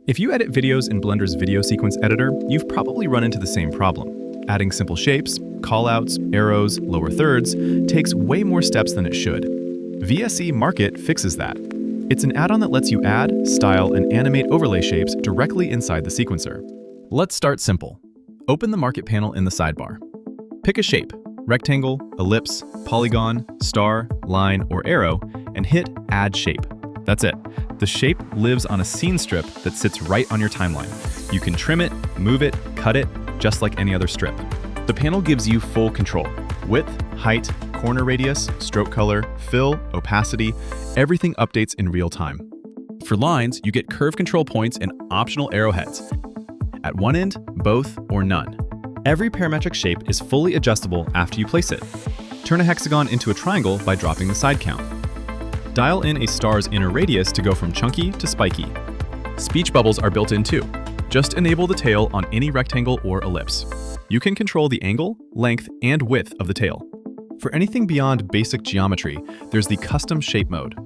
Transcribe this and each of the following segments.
If you edit videos in Blender's video sequence editor, you've probably run into the same problem. Adding simple shapes, callouts, arrows, lower thirds takes way more steps than it should. VSE MarkIt fixes that. It's an add-on that lets you add, style, and animate overlay shapes directly inside the sequencer. Let's start simple. Open the MarkIt panel in the sidebar. Pick a shape, rectangle, ellipse, polygon, star, line, or arrow, and hit Add Shape. That's it. The shape lives on a scene strip that sits right on your timeline. You can trim it, move it, cut it, just like any other strip. The panel gives you full control. Width, height, corner radius, stroke color, fill, opacity, everything updates in real time. For lines, you get curve control points and optional arrowheads. At one end, both, or none. Every parametric shape is fully adjustable after you place it. Turn a hexagon into a triangle by dropping the side count. Dial in a star's inner radius to go from chunky to spiky. Speech bubbles are built in too. Just enable the tail on any rectangle or ellipse. You can control the angle, length, and width of the tail. For anything beyond basic geometry, there's the custom shape mode.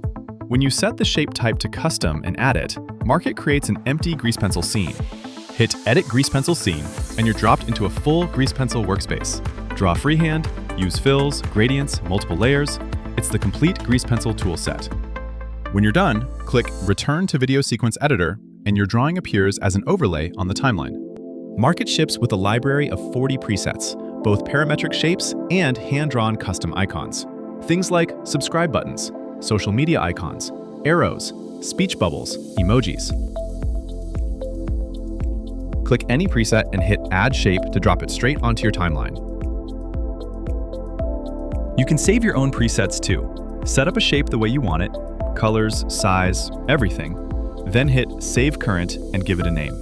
When you set the shape type to custom and add it, MarkIt creates an empty grease pencil scene. Hit Edit Grease Pencil Scene, and you're dropped into a full grease pencil workspace. Draw freehand, use fills, gradients, multiple layers. It's the complete grease pencil tool set. When you're done, click Return to Video Sequence Editor, and your drawing appears as an overlay on the timeline. MarkIt ships with a library of 40 presets, both parametric shapes and hand-drawn custom icons. Things like subscribe buttons, social media icons, arrows, speech bubbles, emojis. Click any preset and hit Add Shape to drop it straight onto your timeline. You can save your own presets too. Set up a shape the way you want it, colors, size, everything, then hit Save Current and give it a name.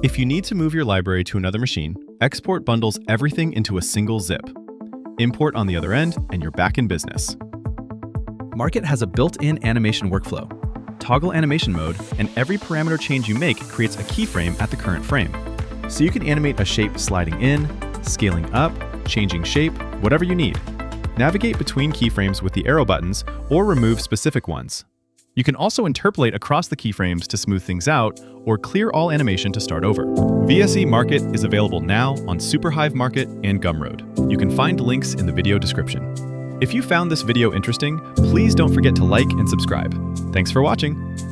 If you need to move your library to another machine, Export bundles everything into a single zip. Import on the other end, and you're back in business. MarkIt has a built-in animation workflow. Toggle animation mode, and every parameter change you make creates a keyframe at the current frame. So you can animate a shape sliding in, scaling up, changing shape, whatever you need. Navigate between keyframes with the arrow buttons or remove specific ones. You can also interpolate across the keyframes to smooth things out or clear all animation to start over. VSE MarkIt is available now on SuperHive MarkIt and Gumroad. You can find links in the video description. If you found this video interesting, please don't forget to like and subscribe. Thanks for watching.